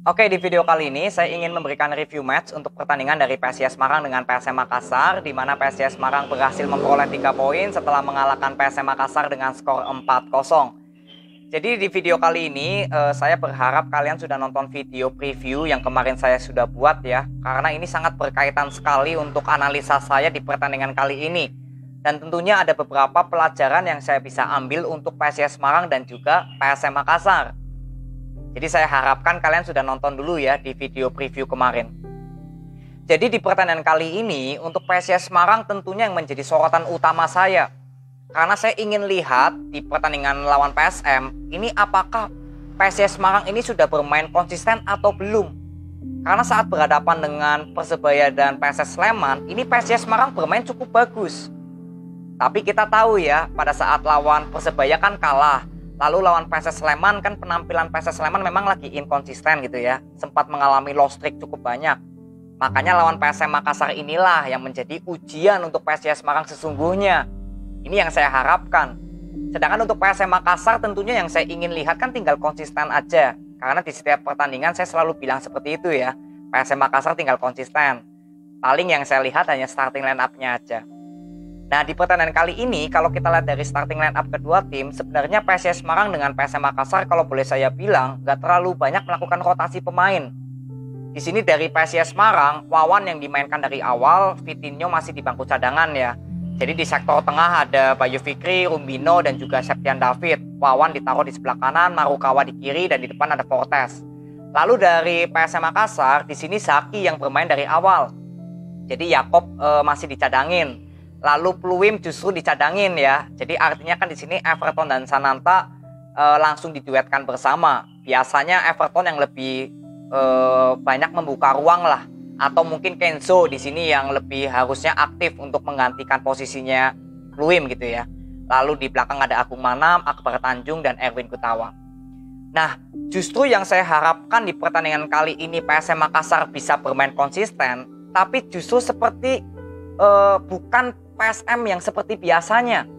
Oke, di video kali ini saya ingin memberikan review match untuk pertandingan dari PSIS Semarang dengan PSM Makassar, di mana PSIS Semarang berhasil memperoleh 3 poin setelah mengalahkan PSM Makassar dengan skor 4-0. Jadi di video kali ini saya berharap kalian sudah nonton video preview yang kemarin saya sudah buat ya, karena ini sangat berkaitan sekali untuk analisa saya di pertandingan kali ini. Dan tentunya ada beberapa pelajaran yang saya bisa ambil untuk PSIS Semarang dan juga PSM Makassar. Jadi saya harapkan kalian sudah nonton dulu ya di video preview kemarin. Jadi di pertandingan kali ini untuk PSIS Semarang tentunya yang menjadi sorotan utama saya. Karena saya ingin lihat di pertandingan lawan PSM, ini apakah PSIS Semarang ini sudah bermain konsisten atau belum. Karena saat berhadapan dengan Persebaya dan PSS Sleman, ini PSIS Semarang bermain cukup bagus. Tapi kita tahu ya, pada saat lawan Persebaya kan kalah. Lalu lawan PSS Sleman kan penampilan PSS Sleman memang lagi inkonsisten gitu ya. Sempat mengalami loss streak cukup banyak. Makanya lawan PSM Makassar inilah yang menjadi ujian untuk PSIS Semarang sesungguhnya. Ini yang saya harapkan. Sedangkan untuk PSM Makassar tentunya yang saya ingin lihat kan tinggal konsisten aja. Karena di setiap pertandingan saya selalu bilang seperti itu ya. PSM Makassar tinggal konsisten. Paling yang saya lihat hanya starting line up-nya aja. Nah di pertandingan kali ini kalau kita lihat dari starting line up kedua tim, sebenarnya PSIS Semarang dengan PSM Makassar kalau boleh saya bilang gak terlalu banyak melakukan rotasi pemain. Di sini dari PSIS Semarang, Wawan yang dimainkan dari awal, Vitinho masih di bangku cadangan ya. Jadi di sektor tengah ada Bayu Fikri, Rumbino dan juga Septian David. Wawan ditaruh di sebelah kanan, Marukawa di kiri dan di depan ada Fortes. Lalu dari PSM Makassar, di sini Zaki yang bermain dari awal. Jadi Yakob masih dicadangin. Lalu Pluim justru dicadangin ya. Jadi artinya kan di sini Everton dan Sananta langsung diduetkan bersama. Biasanya Everton yang lebih banyak membuka ruang lah. Atau mungkin Kenzo di sini yang lebih harusnya aktif untuk menggantikan posisinya Pluim gitu ya. Lalu di belakang ada Agung Manam, Akbar Tanjung dan Erwin Gutawa. Nah, justru yang saya harapkan di pertandingan kali ini PSM Makassar bisa bermain konsisten, tapi justru seperti bukan PSM yang seperti biasanya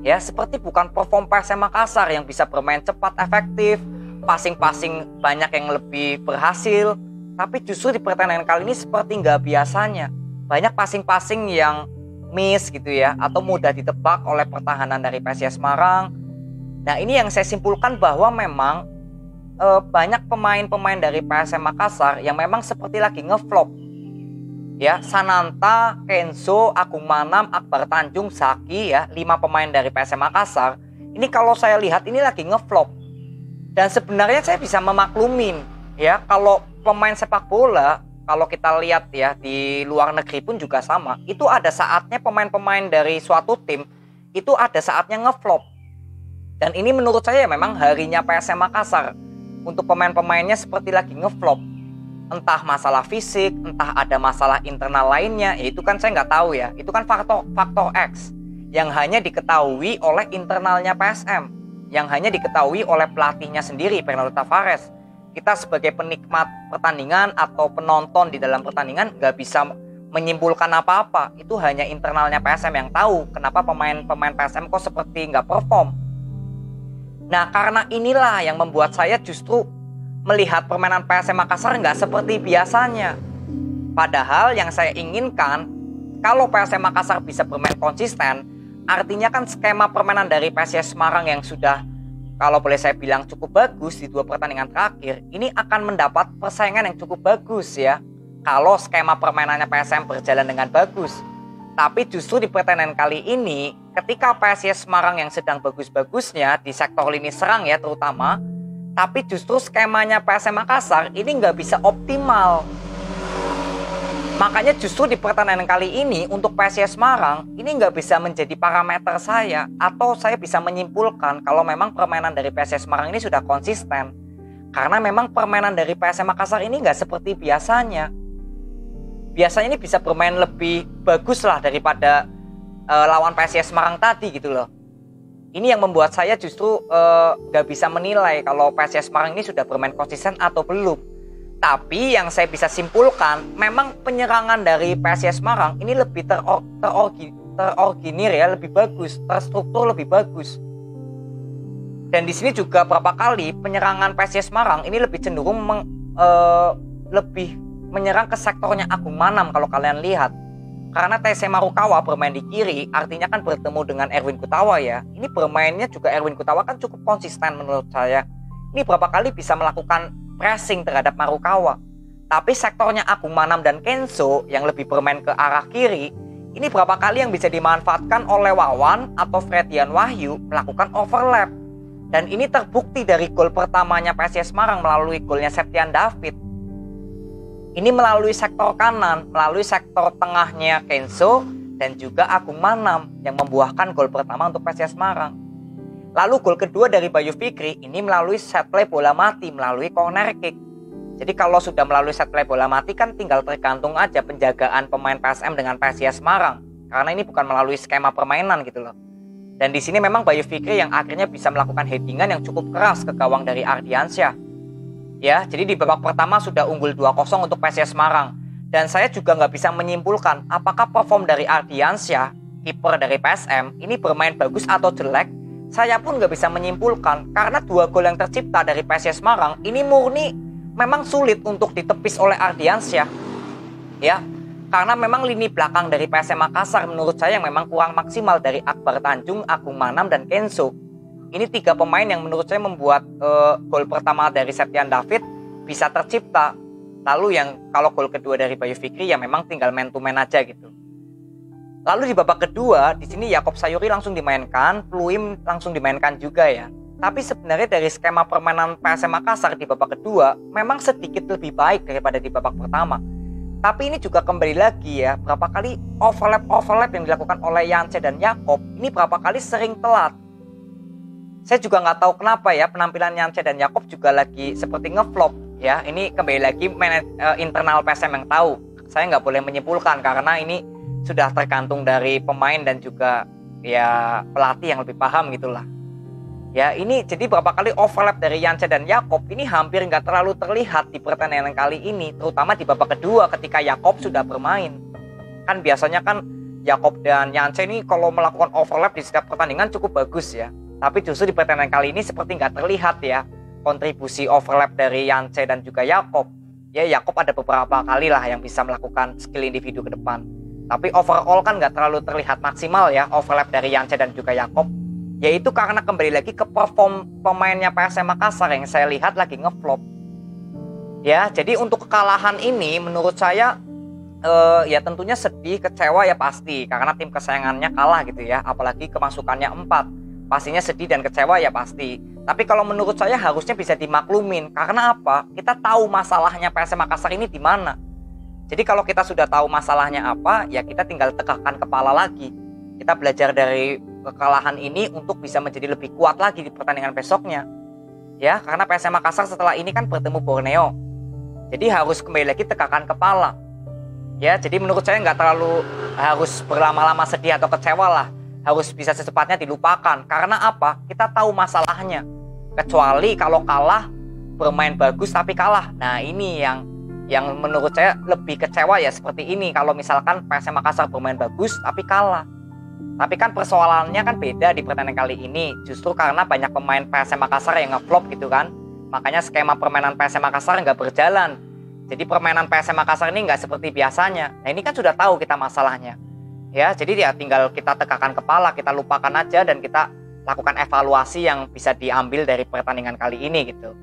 ya, seperti bukan perform PSM Makassar yang bisa bermain cepat, efektif, passing-passing banyak yang lebih berhasil. Tapi justru di pertandingan kali ini seperti nggak biasanya, banyak passing-passing yang miss gitu ya, atau mudah ditebak oleh pertahanan dari PSIS Semarang. Nah ini yang saya simpulkan bahwa memang banyak pemain-pemain dari PSM Makassar yang memang seperti lagi ngeflop ya. Sananta, Kenzo, Agung Manam, Akbar Tanjung, Zaki ya, 5 pemain dari PSM Makassar. Ini kalau saya lihat ini lagi ngeflop. Dan sebenarnya saya bisa memaklumin ya, kalau pemain sepak bola, kalau kita lihat ya di luar negeri pun juga sama. Itu ada saatnya pemain-pemain dari suatu tim itu ada saatnya ngeflop. Dan ini menurut saya memang harinya PSM Makassar. Untuk pemain-pemainnya seperti lagi ngeflop. Entah masalah fisik, entah ada masalah internal lainnya, ya itu kan saya nggak tahu ya. Itu kan faktor X yang hanya diketahui oleh internalnya PSM, yang hanya diketahui oleh pelatihnya sendiri, Fernando Tavares. Kita sebagai penikmat pertandingan atau penonton di dalam pertandingan nggak bisa menyimpulkan apa-apa. Itu hanya internalnya PSM yang tahu kenapa pemain-pemain PSM kok seperti nggak perform. Nah karena inilah yang membuat saya justru melihat permainan PSM Makassar nggak seperti biasanya. Padahal yang saya inginkan, kalau PSM Makassar bisa bermain konsisten, artinya kan skema permainan dari PSIS Semarang yang sudah, kalau boleh saya bilang cukup bagus di 2 pertandingan terakhir, ini akan mendapat persaingan yang cukup bagus ya. Kalau skema permainannya PSM berjalan dengan bagus. Tapi justru di pertandingan kali ini, ketika PSIS Semarang yang sedang bagus-bagusnya di sektor lini serang ya terutama, tapi justru skemanya PSM Makassar ini nggak bisa optimal. Makanya justru di pertandingan kali ini untuk PSIS Semarang ini nggak bisa menjadi parameter saya, atau saya bisa menyimpulkan kalau memang permainan dari PSIS Semarang ini sudah konsisten. Karena memang permainan dari PSM Makassar ini nggak seperti biasanya. Biasanya ini bisa bermain lebih bagus lah daripada lawan PSIS Semarang tadi gitu loh. Ini yang membuat saya justru gak bisa menilai kalau PSIS Semarang ini sudah bermain konsisten atau belum. Tapi yang saya bisa simpulkan, memang penyerangan dari PSIS Semarang ini lebih terorganisir ya, lebih bagus, terstruktur lebih bagus. Dan di sini juga beberapa kali penyerangan PSIS Semarang ini lebih cenderung lebih menyerang ke sektornya Agung Manam kalau kalian lihat. Karena TC Marukawa bermain di kiri, artinya kan bertemu dengan Erwin Gutawa ya. Ini bermainnya juga Erwin Gutawa kan cukup konsisten menurut saya. Ini berapa kali bisa melakukan pressing terhadap Marukawa. Tapi sektornya Agung Manam dan Kenzo yang lebih bermain ke arah kiri, ini berapa kali yang bisa dimanfaatkan oleh Wawan atau Fredian Wahyu melakukan overlap. Dan ini terbukti dari gol pertamanya PSIS Semarang melalui golnya Septian David. Ini melalui sektor kanan, melalui sektor tengahnya Kenzo dan juga Agung Manam yang membuahkan gol pertama untuk PSIS Semarang. Lalu gol kedua dari Bayu Fikri ini melalui set play bola mati, melalui corner kick. Jadi kalau sudah melalui set play bola mati kan tinggal tergantung aja penjagaan pemain PSM dengan PSIS Semarang. Karena ini bukan melalui skema permainan gitu loh. Dan di sini memang Bayu Fikri yang akhirnya bisa melakukan headingan yang cukup keras ke gawang dari Ardiansyah. Ya, jadi di babak pertama sudah unggul 2-0 untuk PSIS Semarang. Dan saya juga nggak bisa menyimpulkan apakah perform dari Ardiansyah, kiper dari PSM, ini bermain bagus atau jelek. Saya pun nggak bisa menyimpulkan karena 2 gol yang tercipta dari PSIS Semarang ini murni memang sulit untuk ditepis oleh Ardiansyah. Ya, karena memang lini belakang dari PSM Makassar menurut saya yang memang kurang maksimal dari Akbar Tanjung, Agung Manam, dan Kenzo. Ini 3 pemain yang menurut saya membuat gol pertama dari Septian David bisa tercipta. Lalu yang kalau gol kedua dari Bayu Fikri ya memang tinggal man to man aja gitu. Lalu di babak kedua di sini Yakob Sayuri langsung dimainkan, Pluim langsung dimainkan juga ya. Tapi sebenarnya dari skema permainan PSM Makassar di babak kedua memang sedikit lebih baik daripada di babak pertama. Tapi ini juga kembali lagi ya, berapa kali overlap yang dilakukan oleh Yance dan Yakob ini berapa kali sering telat. Saya juga nggak tahu kenapa ya penampilan Yance dan Yakob juga lagi seperti ngeflop ya. Ini kembali lagi internal PSM yang tahu. Saya nggak boleh menyimpulkan karena ini sudah tergantung dari pemain dan juga ya pelatih yang lebih paham gitulah. Ya ini jadi berapa kali overlap dari Yance dan Yakob ini hampir nggak terlalu terlihat di pertandingan kali ini. Terutama di babak kedua ketika Yakob sudah bermain. Kan biasanya kan Yakob dan Yance ini kalau melakukan overlap di setiap pertandingan cukup bagus ya. Tapi justru di pertandingan kali ini seperti nggak terlihat ya kontribusi overlap dari Yance dan juga Yakob. Ya Yakob ada beberapa kali lah yang bisa melakukan skill individu ke depan. Tapi overall kan nggak terlalu terlihat maksimal ya overlap dari Yance dan juga Yakob. Yaitu karena kembali lagi ke perform pemainnya PSM Makassar yang saya lihat lagi ngeflop. Ya jadi untuk kekalahan ini menurut saya ya tentunya sedih, kecewa ya pasti. Karena tim kesayangannya kalah gitu ya. Apalagi kemasukannya 4. Pastinya sedih dan kecewa ya pasti. Tapi kalau menurut saya harusnya bisa dimaklumin. Karena apa? Kita tahu masalahnya PSM Makassar ini di mana. Jadi kalau kita sudah tahu masalahnya apa, ya kita tinggal tegakkan kepala lagi. Kita belajar dari kekalahan ini untuk bisa menjadi lebih kuat lagi di pertandingan besoknya. Ya, karena PSM Makassar setelah ini kan bertemu Borneo. Jadi harus kembali lagi tegakkan kepala. Ya, jadi menurut saya nggak terlalu harus berlama-lama sedih atau kecewa lah. Harus bisa secepatnya dilupakan. Karena apa? Kita tahu masalahnya. Kecuali kalau kalah, bermain bagus tapi kalah. Nah ini yang menurut saya lebih kecewa ya seperti ini. Kalau misalkan PSM Makassar bermain bagus tapi kalah. Tapi kan persoalannya kan beda di pertandingan kali ini. Justru karena banyak pemain PSM Makassar yang ngeflop gitu kan. Makanya skema permainan PSM Makassar nggak berjalan. Jadi permainan PSM Makassar ini nggak seperti biasanya. Nah ini kan sudah tahu kita masalahnya. Ya, jadi ya tinggal kita tegakkan kepala, kita lupakan aja dan kita lakukan evaluasi yang bisa diambil dari pertandingan kali ini gitu.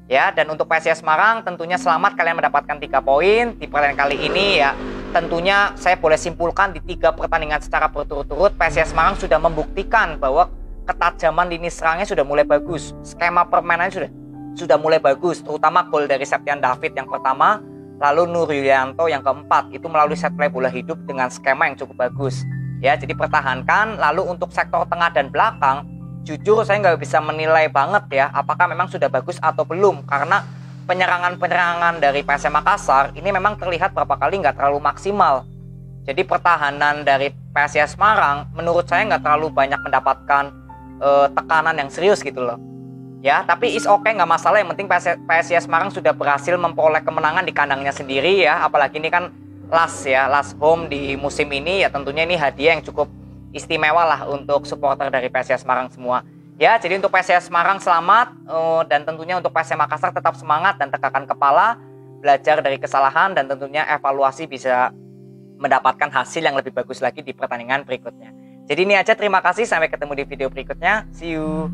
Ya, dan untuk PSIS Semarang tentunya selamat kalian mendapatkan 3 poin di pertandingan kali ini ya. Tentunya saya boleh simpulkan di 3 pertandingan secara berturut-turut PSIS Semarang sudah membuktikan bahwa ketajaman lini serangnya sudah mulai bagus. Skema permainannya sudah mulai bagus, terutama gol dari Septian David yang pertama. Lalu Nur Yulianto yang keempat itu melalui set play bola hidup dengan skema yang cukup bagus. Ya, jadi pertahankan. Lalu untuk sektor tengah dan belakang, jujur saya nggak bisa menilai banget ya apakah memang sudah bagus atau belum. Karena penyerangan-penyerangan dari PSM Makassar ini memang terlihat berapa kali nggak terlalu maksimal. Jadi pertahanan dari PSIS Semarang menurut saya nggak terlalu banyak mendapatkan tekanan yang serius gitu loh. Ya, tapi is okay, nggak masalah. Yang penting PSIS Semarang sudah berhasil memperoleh kemenangan di kandangnya sendiri ya. Apalagi ini kan last home di musim ini ya. Tentunya ini hadiah yang cukup istimewa lah untuk supporter dari PSIS Semarang semua. Ya, jadi untuk PSIS Semarang selamat, dan tentunya untuk PSM Makassar tetap semangat dan tegakkan kepala, belajar dari kesalahan, dan tentunya evaluasi bisa mendapatkan hasil yang lebih bagus lagi di pertandingan berikutnya. Jadi ini aja, terima kasih, sampai ketemu di video berikutnya. See you.